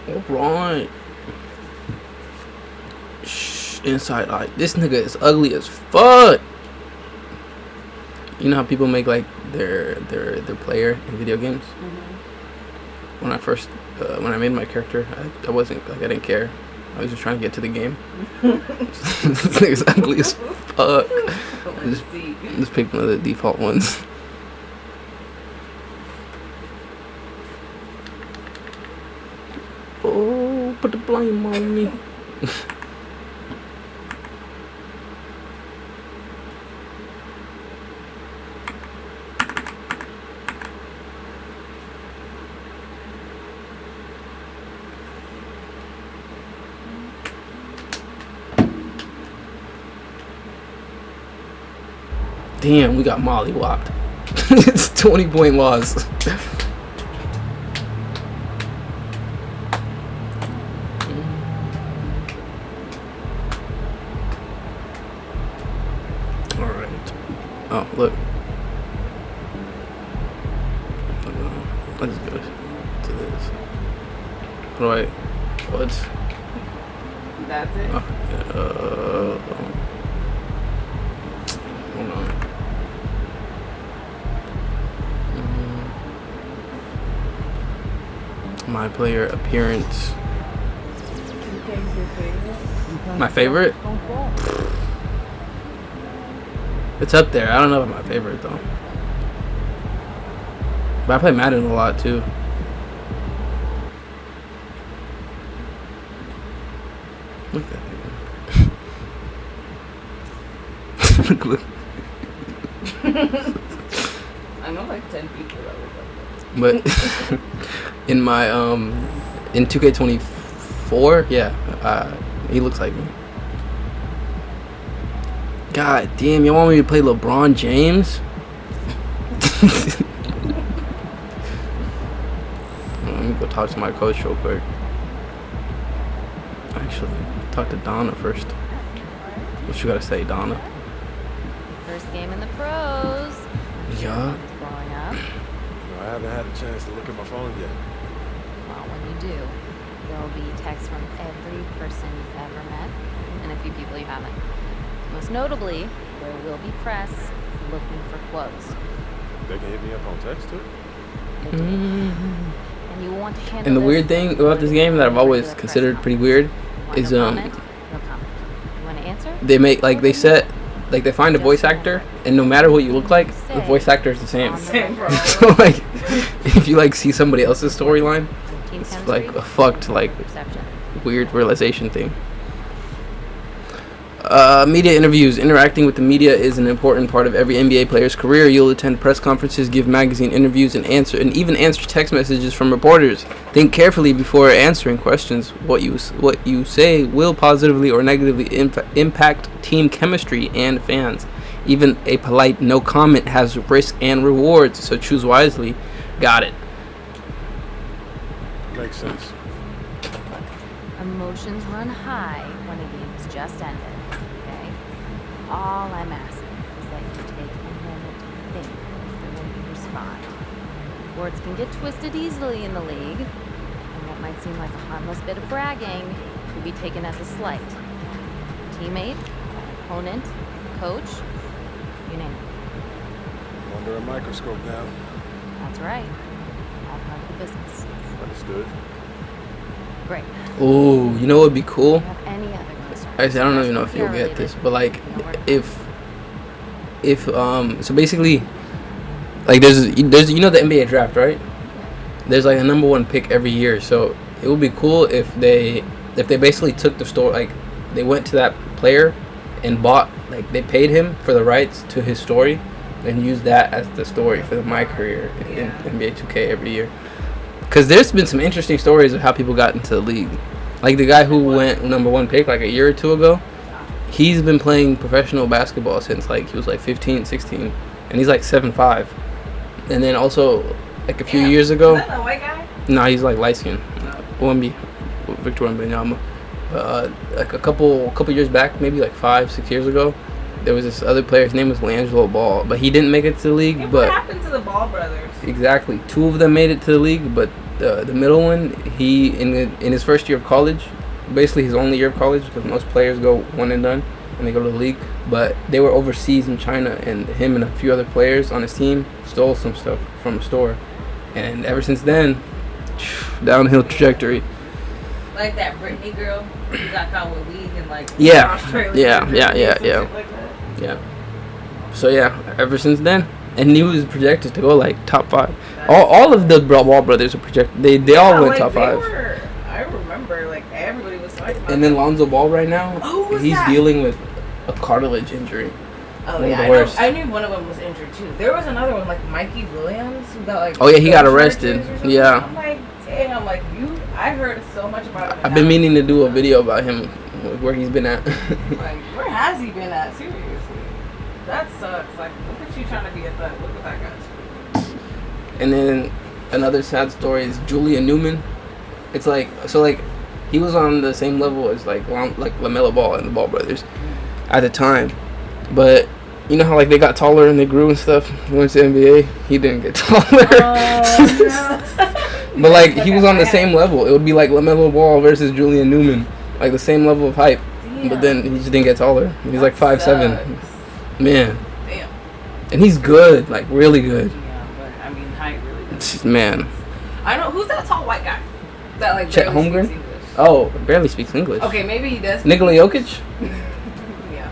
Alright. Inside eye. This nigga is ugly as fuck. You know how people make like their player in video games? Mm-hmm. When I made my character, I wasn't like, I didn't care. I was just trying to get to the game. This nigga's ugly as fuck. Just pick one of the default ones. Oh, put the blame on me. Damn, we got mollywopped. It's 20-point loss. Alright. Oh, look. Let's go to this. What? That's it? Hold on. My player appearance. My favorite? It's up there. I don't know about my favorite though. But I play Madden a lot too. Look at that. Look. I know like 10 people that look like that. But in my in 2K24, yeah, he looks like me. God damn, you want me to play LeBron James? Let me go talk to my coach real quick. Actually, talk to Donna first. What you gotta say, Donna? First game in the pros. Yeah. Growing up. I haven't had a chance to look at my phone yet. Well, when you do, there will be texts from every person you've ever met and a few people you haven't. Most notably, there will be press looking for quotes. They can hit me up on text too? And you want to handle And the this weird thing about this game that I've always considered pretty weird is You want to answer? they make like they find a voice actor, and no matter what you look like, the voice actor is the same. So like, if you like see somebody else's storyline, it's like a fucked like weird realization thing. Media interviews. Interacting with the media is an important part of every NBA player's career. You'll attend press conferences, give magazine interviews, and even answer text messages from reporters. Think carefully before answering questions. What you say will positively or negatively impact team chemistry and fans. Even a polite no comment has risk and rewards, so choose wisely. Got it. Makes sense. Emotions run high when a game has just ended. All I'm asking is that you take a moment to think before you respond. Words can get twisted easily in the league, and what might seem like a harmless bit of bragging could be taken as a slight. Teammate, opponent, coach, you name it. Under a microscope now. That's right. All part of the business. Understood. Great. Ooh, you know what would be cool? Do you have any other concerns? Actually, I don't even know if you'll get this, but like, if so basically, like there's the NBA draft, right? There's like a number one pick every year, so it would be cool if they basically took the story, like they went to that player and bought, like they paid him for the rights to his story and used that as the story for MyCareer in NBA 2K every year. Because there's been some interesting stories of how people got into the league. Like the guy who went number one pick like a year or two ago, he's been playing professional basketball since like he was like 15, 16, and he's like 7'5". And then also like a few years ago, Is that the white guy? nah, he's like light skinned. Victor Wembanyama. Like a couple years back, maybe like 5-6 years ago, there was this other player. His name was LaAngelo Ball, but he didn't make it to the league. Hey, but what happened to the Ball brothers? exactly, two of them made it to the league, but the middle one, he in his first year of college, basically his only year of college, because most players go one and done and they go to the league. But they were overseas in China, and him and a few other players on his team stole some stuff from a store, and ever since then, downhill trajectory. Like that Britney girl who got caught with weed in like Yeah, Australia. yeah. So yeah, ever since then, and he was projected to go like top 5. All of the Wall brothers are projected. They all went top 5. I remember like everybody was talking about. And then Lonzo Ball right now, he's that? dealing with a cartilage injury. Oh One of yeah, the worst. I knew one of them was injured too. There was another one like Mikey Williams who got like. Oh yeah, he got those arrested. charges or something. Yeah. I'm like, damn, like you. I heard so much about him. I've been meaning to do a video about him, where he's been at. Like, where has he been at? Seriously, that sucks. Like, look at you trying to be a thug. Look at that guy. And then another sad story is Julian Newman. It's like he was on the same level as like LaMelo Ball and the Ball brothers at the time, but you know how like they got taller and they grew and stuff. He went to NBA. He didn't get taller. Oh, no. But like he was on the same level. It would be like LaMelo Ball versus Julian Newman, like the same level of hype. Damn. But then he just didn't get taller. He's like 5'7". Man. Damn. And he's good, like really good. Yeah, but I mean, height really does. Man. I know who's that tall white guy that like Chet barely Holmgren? speaks English? Oh, barely speaks English. Okay, maybe he does. Nikola Jokic? Yeah.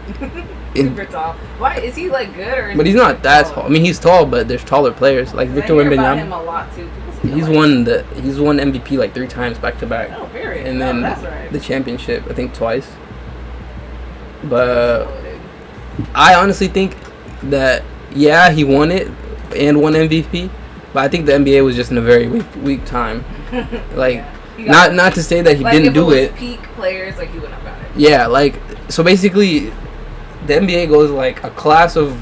Super tall. Why is he like good or? Is But he's he, not like, that tall? tall. I mean, he's tall, but there's taller players like Victor I hear about him Wembanyama. a lot too. People seem to He's like won MVP like 3 times back to back, him. Oh, period. and then that's right. the championship I think twice. But I honestly think that he won it and won MVP, but I think the NBA was just in a very weak time. Like not to say that he like didn't if do it. it. Was peak players like he wouldn't have got it. Yeah, like so basically, the NBA goes like a class of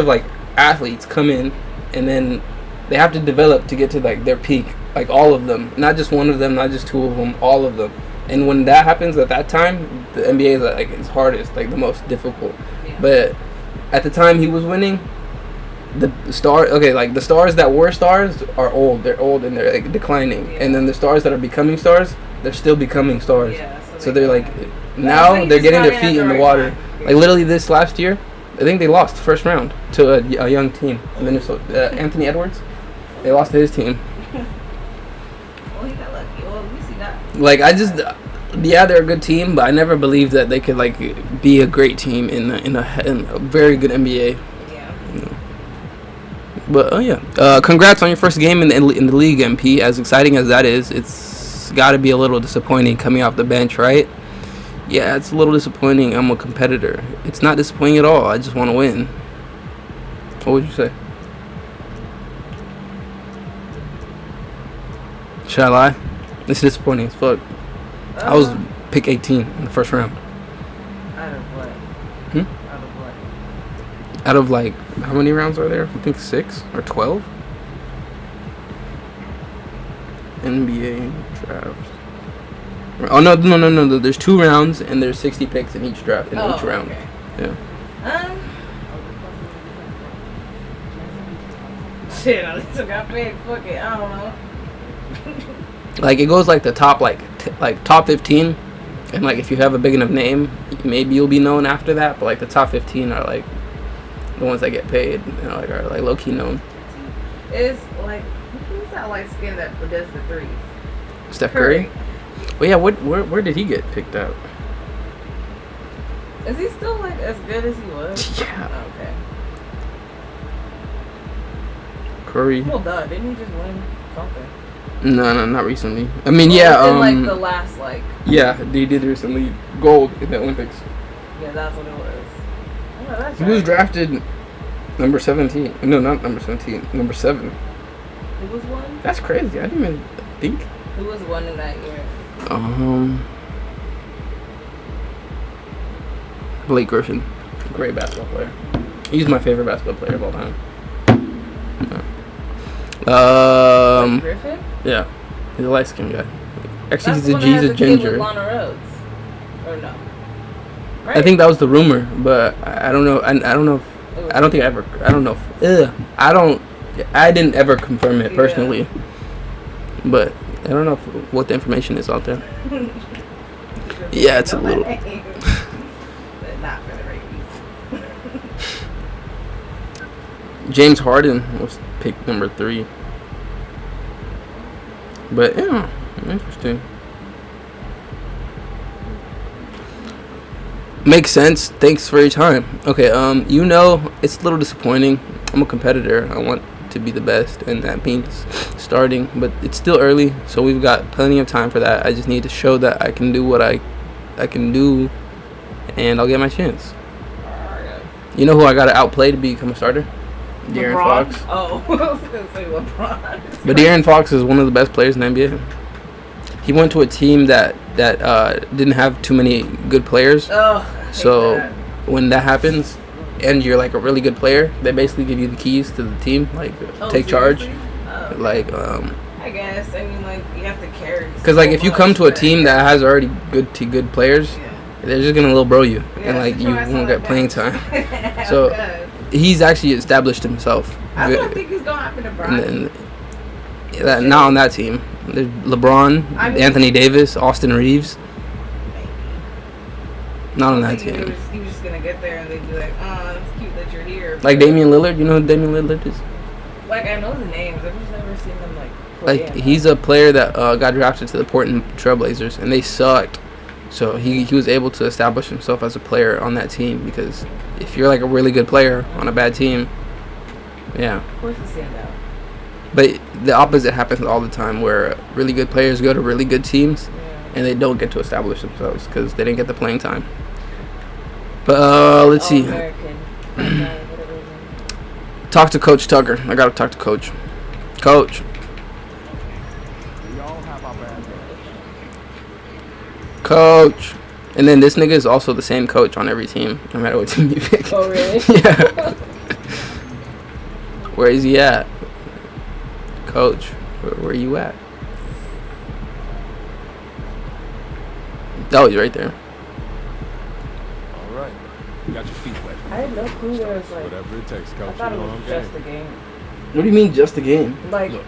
like athletes come in, and then they have to develop to get to like their peak, like all of them, not just one of them, not just 2 of them, all of them. And when that happens at that time, the NBA is like its hardest, like the most difficult. Yeah. But at the time he was winning, the stars that were stars are old. They're old and they're like declining. Yeah. And then the stars that are becoming stars, they're still becoming stars. Yeah, So they're like he now they're just getting got their in feet at in the the right water. time. Yeah. Like literally this last year, I think they lost first round to a young team, Minnesota. Anthony Edwards. They lost to his team. Well, he got lucky. Well, at least he got. Like they're a good team, but I never believed that they could like be a great team in a very good NBA. Yeah. But congrats on your first game in the league, MP. As exciting as that is, it's got to be a little disappointing coming off the bench, right? Yeah, it's a little disappointing. I'm a competitor. It's not disappointing at all. I just want to win. What would you say? Should I lie? It's disappointing as fuck. I was pick 18 in the first round. Out of what? Out of what? Out of like, how many rounds are there? I think 6 or 12. NBA draft. Oh no! There's 2 rounds and there's 60 picks in each draft in each round. Okay. Yeah. Shit, I still got big. Fuck it. I don't know. Like it goes like the top top 15, and like if you have a big enough name, maybe you'll be known after that. But like the top 15 are like the ones that get paid, are like low key known. It's like who's that light skin that does the threes? Steph Curry. Well, yeah. Where did he get picked out? Is he still like as good as he was? Yeah. Okay. Curry. Well, duh. Didn't he just win something? No, not recently. I mean, yeah. In like the last Yeah, they did recently gold in the Olympics. Yeah, that's what it was. Oh, that's He was drafted number 17. No, not number 17. Number 7. Who was one? That's crazy. I didn't even think. Who was one in that year? Blake Griffin, great basketball player. He's my favorite basketball player of all time. Blake Griffin? Yeah, he's a light skinned guy. Actually, That's he's the one that has a a kid ginger. with Lana Rhodes. Or no? Right? I think that was the rumor, but I don't know. I don't know. I don't think I ever. I don't know. I didn't ever confirm it personally. but I don't know what the information is out there. Yeah, it's a little. But not for the right reasons. James Harden was picked number 3. But yeah, interesting. Makes sense. Thanks for your time. Okay, it's a little disappointing. I'm a competitor. I want to be the best, and that means starting. But it's still early, so we've got plenty of time for that. I just need to show that I can do what I can do, and I'll get my chance. You know who I got to outplay to become a starter? De'Aaron Fox. Oh, I was gonna say LeBron. But De'Aaron Fox is one of the best players in the NBA. He went to a team that didn't have too many good players. Oh, so when that happens, and you're like a really good player, they basically give you the keys to the team, like take charge. Oh. Like I guess you have to carry. Because like if you come to a team that has already good players, they're just gonna little bro you, and like you won't get playing time. So he's actually established himself. I don't think he's gonna happen to Brian. Not on that team. There's LeBron, Anthony Davis, Austin Reeves. Not on that team. He was just gonna get there and they'd be like, "Oh, it's cute that you're here." Like Damian Lillard. You know who Damian Lillard is? Like I know the names. I've just never seen them play. Like he's a player that got drafted to the Portland Trailblazers, and they sucked. So he was able to establish himself as a player on that team, because if you're like a really good player on a bad team, yeah. Of course he stand out. But the opposite happens all the time, where really good players go to really good teams, and they don't get to establish themselves because they didn't get the playing time. But let's see. Talk to Coach Tucker. I gotta talk to Coach. Coach. Coach. And then this nigga is also the same coach on every team, no matter what team you pick. Oh really? Yeah. Where is he at? Coach, where you at? Oh, he's right there. All right. You got your feet wet. I had no clue there was like. Whatever it takes, coach. I thought it was just a game. What do you mean, just a game? Like Look,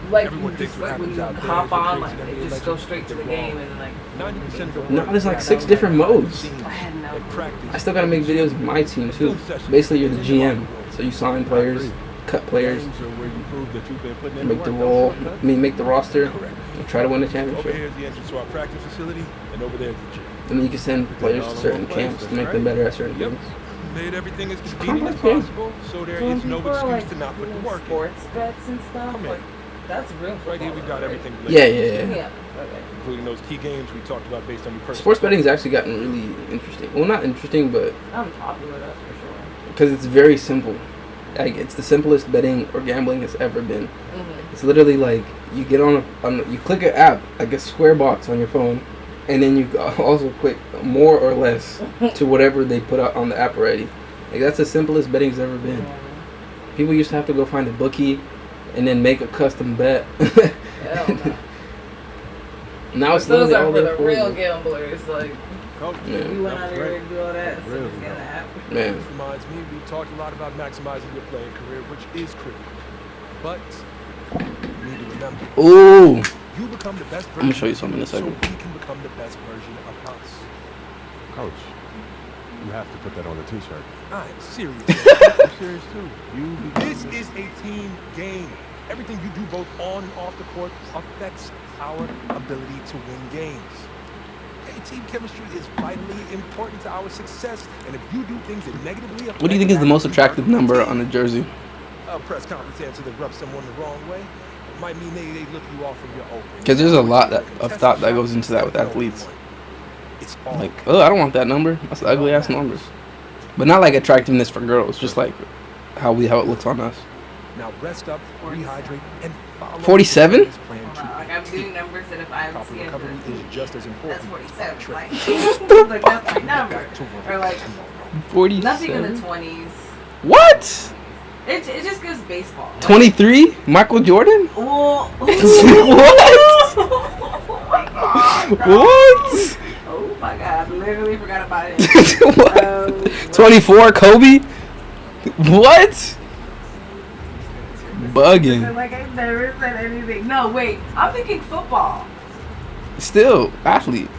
you everyone thinks just what when happens you out there hop is what on, creates like an it NBA just goes legend. straight to the They're game wrong. and then like. 90% of the No, work there's like is 6 done different modes. I had no in clue. practice. I still gotta make videos of my team too. Basically, you're the GM, so you sign players, cut players, Games are where you prove that you've been putting in make the work. role. Shortcuts? Make the roster, Correct. and try to win the Over championship. here is the entrance to our practice facility, and over there is the gym. And then you can send players to certain camps to make them better at certain Yep. things. Made everything as convenient as complex game. possible, so there So when is no people are excuse like to not put the doing work in. sports bets and stuff, Come in. like that's real. Right here, we got everything. Yeah, laid out. yeah, yeah. Yeah. Okay. Including those key games we talked about based on your personal. Sports betting has actually gotten really interesting. Well, not interesting, but I'm popular, that's for sure. because it's very simple. Like it's the simplest betting or gambling has ever been. Mm-hmm. It's literally like you get you click an app, like a square box on your phone, and then you also click more or less to whatever they put out on the app already. Like that's the simplest betting's ever been. Yeah. People used to have to go find a bookie and then make a custom bet. Hell no. Now it's Those literally are all for there the for real you. gamblers. Like Coach, Yeah. you went out that was there great. and do all that, so Really just get an app. Man. This reminds me, we talked a lot about maximizing your playing career, which is critical. But you need to remember, Ooh. you become the best version. I'm gonna show you something in a so second. we can become the best version of us. Coach, you have to put that on the t-shirt. I'm serious. I'm serious too. This is a team game. Everything you do both on and off the court affects our ability to win games. Okay, team chemistry is vitally important to our success, and if you do things that negatively affect What do you think is the most attractive number on a jersey? a press conference answer that rubs someone the wrong way, it might mean they look you off from your open. Because there's a lot of thought that goes into that with athletes. It's all Like, oh, I don't want that number. That's an ugly ass number. But not like attractiveness for girls, just like how it looks on us. now rest up, rehydrate, and follow 47? this plan to Like I'm doing numbers that if I proper see it, recovery is just as that's important. 47. Like, like that's my number. Or like 47. nothing in the 20s. What? It just gives baseball. 23? Michael Jordan? Oh, What? What? oh my god, literally forgot about it. What? 24 Kobe? What? bugging. Like, I never said anything. No, wait. I'm thinking football. Still, athlete.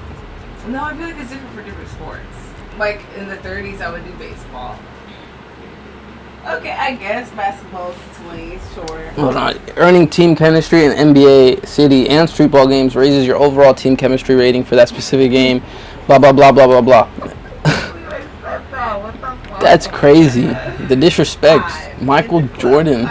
No, I feel like it's different for different sports. Like, in the 30s, I would do baseball. Okay, I guess basketball's 20s, sure. Hold on. Earning team chemistry in NBA, city, and street ball games raises your overall team chemistry rating for that specific game. Blah, blah, blah, blah, blah, blah. What the fuck? That's crazy. The disrespect. Michael Jordan.